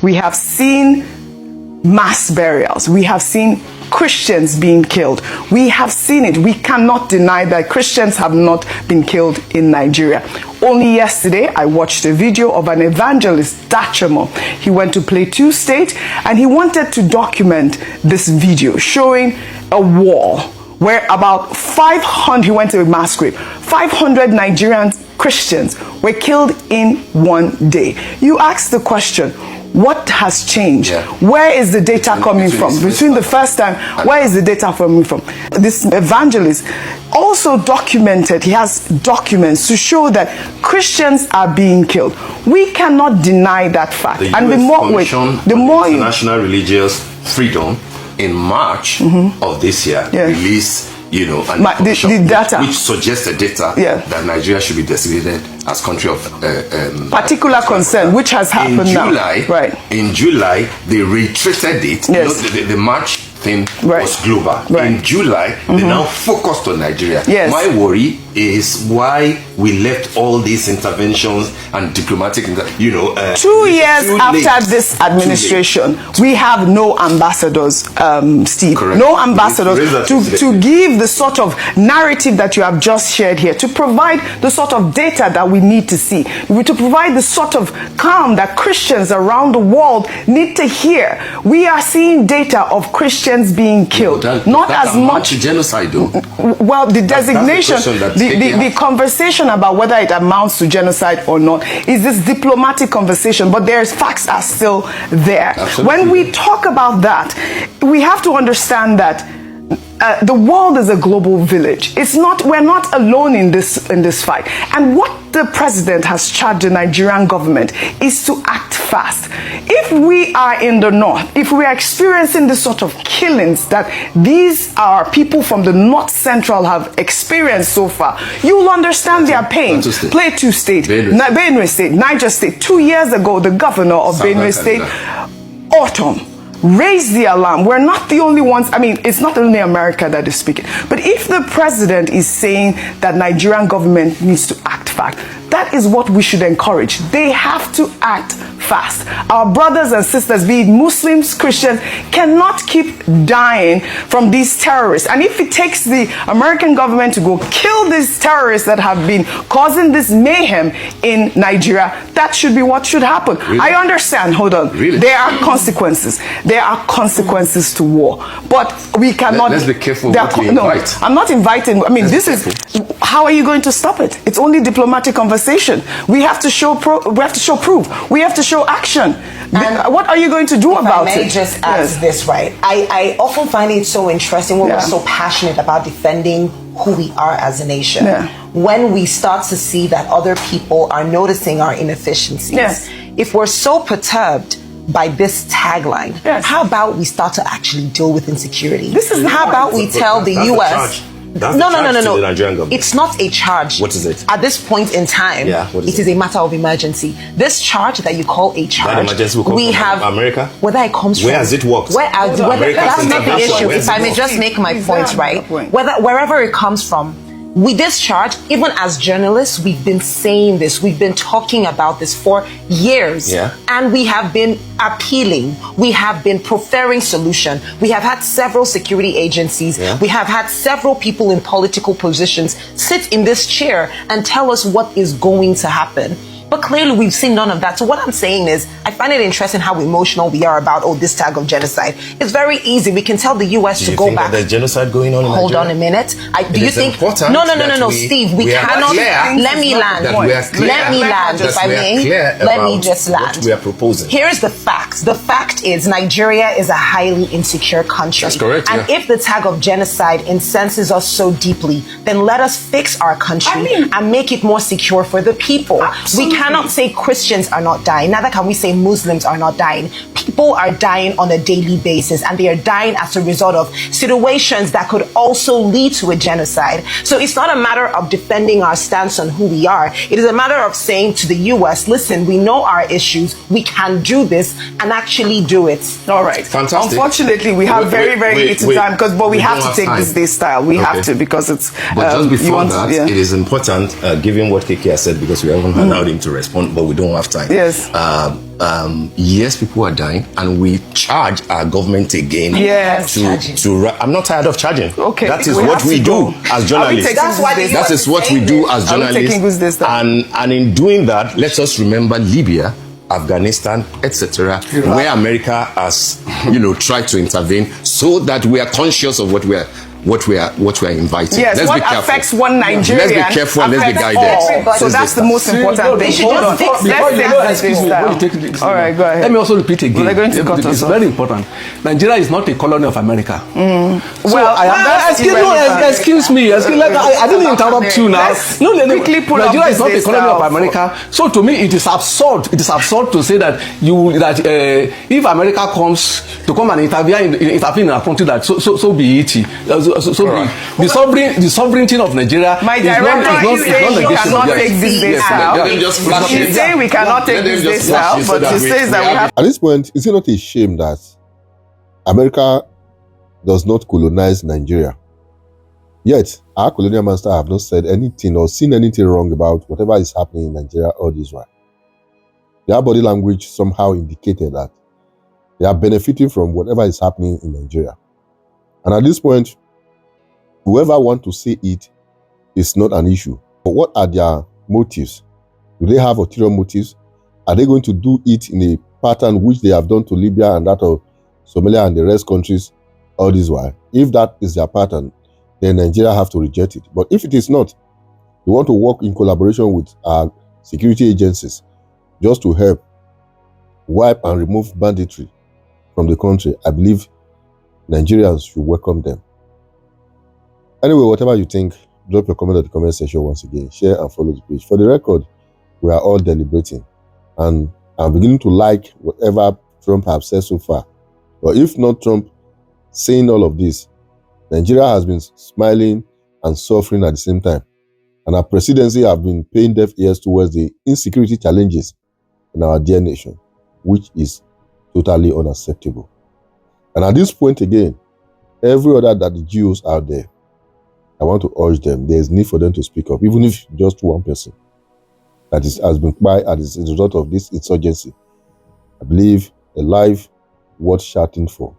We have seen mass burials. We have seen Christians being killed. We have seen it. We cannot deny that Christians have not been killed in Nigeria. Only yesterday, I watched a video of an evangelist, Dachamo. He went to Plateau State and he wanted to document this video showing a wall where about 500, he went to a mass grave, 500 Nigerian Christians were killed in one day. You ask the question, what has changed? Yeah. Where is the data coming from? Between the first time, where is the data coming from? This evangelist also documented, he has documents to show that Christians are being killed. We cannot deny that fact. The US International Religious Freedom in March of this year released the data, which suggests the data that Nigeria should be designated as country of particular concern, which has happened now. In July, they reiterated it. Yes. The March thing was global. In July, they now focused on Nigeria. Yes. My worry is why we left all these interventions and diplomatic, 2 years after this administration, we have no ambassadors, Steve. Correct. No ambassadors to give the sort of narrative that you have just shared here, to provide the sort of data that we need to see, to provide the sort of calm that Christians around the world need to hear. We are seeing data of Christians being killed. Not as much genocide, though. Well, the designation, the conversation about whether it amounts to genocide or not is this diplomatic conversation, but there's facts are still there. Absolutely. When we talk about that, we have to understand that the world is a global village. We're not alone in this fight. And what the president has charged the Nigerian government is to act fast. If we are in the north, if we are experiencing this sort of killings that these are people from the north central have experienced so far, you will understand their pain. Plateau State, Benue State, Niger State. 2 years ago, the governor of Benue State, Autumn, raise the alarm. We're not the only ones. I mean, it's not only America that is speaking. But if the president is saying that Nigerian government needs to act fast, that is what we should encourage. They have to act fast. Our brothers and sisters, be it Muslims, Christians, cannot keep dying from these terrorists. And if it takes the American government to go kill these terrorists that have been causing this mayhem in Nigeria, that should be what should happen. Really? I understand. Hold on. Really? There are consequences. There are consequences to war. But we cannot... Let's be careful what we invite. I'm not inviting... I mean, how are you going to stop it? It's only diplomatic conversation. We have to show proof. We have to show action. What are you going to do about it? I may just ask this, right? I often find it so interesting when we're so passionate about defending who we are as a nation. When we start to see that other people are noticing our inefficiencies. If we're so perturbed by this tagline, how about we start to actually deal with insecurity? How about we tell the U.S. No. It's not a charge. What is it? At this point in time, it is a matter of emergency. This charge that you call a charge, that emergency will come from America? Whether it comes from... Where has it worked? That's not the issue. If I may just make my point, right? Wherever it comes from, with this charge, even as journalists, we've been saying this, we've been talking about this for years, and we have been appealing, we have been preferring solution. We have had several security agencies, we have had several people in political positions sit in this chair and tell us what is going to happen. But clearly we've seen none of that. So what I'm saying is, I find it interesting how emotional we are about, this tag of genocide. It's very easy. We can tell the US to go back. There's genocide going on in Hold on a minute. Do you think... No, Steve, we cannot... Let me land. Let me land, if I may. Let me just land. What we are proposing. Here's the facts. The fact is Nigeria is a highly insecure country. That's correct. And if the tag of genocide incenses us so deeply, then let us fix our country and make it more secure for the people. Absolutely. We cannot say Christians are not dying. Neither can we say Muslims are not dying. People are dying on a daily basis, and they are dying as a result of situations that could also lead to a genocide. So it's not a matter of defending our stance on who we are. It is a matter of saying to the US, listen, we know our issues. We can do this and actually do it. All right. Fantastic. Unfortunately, we have very little time, but we have to take this day style. We have to, because it's... But just before that, it is important, given what Keke has said, because we haven't allowed him to respond, but we don't have time. Yes. yes, people are dying, and we charge our government again. Yes. I'm not tired of charging. Okay. That is what we do as journalists. That is what we do as journalists. And in doing that, let us remember Libya, Afghanistan, etc., where America has, tried to intervene, so that we are conscious of what we are inviting. Yes, let's what be careful. Affects one Nigerian. Let's be careful and let's be guided. So that's the most important thing. Hold on. All right, go ahead. Let me also repeat again. Well, going to cut it's very important. Nigeria is not a colony of America. Excuse me. I didn't interrupt you now. Nigeria is not a colony of America. So to me, it is absurd. It is absurd to say that if America comes and intervene in a country, that so be it. The sovereignty of Nigeria is not we cannot take this out. He's saying we cannot take this out, but he says that we have. At this point, is it not a shame that America does not colonize Nigeria? Yet, our colonial masters have not said anything or seen anything wrong about whatever is happening in Nigeria all this while. Their body language somehow indicated that they are benefiting from whatever is happening in Nigeria. And at this point, whoever wants to say it is not an issue. But what are their motives? Do they have ulterior motives? Are they going to do it in a pattern which they have done to Libya and that of Somalia and the rest countries all this while? If that is their pattern, then Nigeria have to reject it. But if it is not, they want to work in collaboration with our security agencies just to help wipe and remove banditry from the country. I believe Nigerians should welcome them. Anyway, whatever you think, drop your comment in the comment section once again. Share and follow the page. For the record, we are all deliberating. And I'm beginning to like whatever Trump has said so far. But if not Trump saying all of this, Nigeria has been smiling and suffering at the same time. And our presidency have been paying deaf ears towards the insecurity challenges in our dear nation, which is totally unacceptable. And at this point again, every other that the Jews out there, I want to urge them, there is need for them to speak up, even if just one person that has been quiet as a result of this insurgency. I believe a life worth shouting for.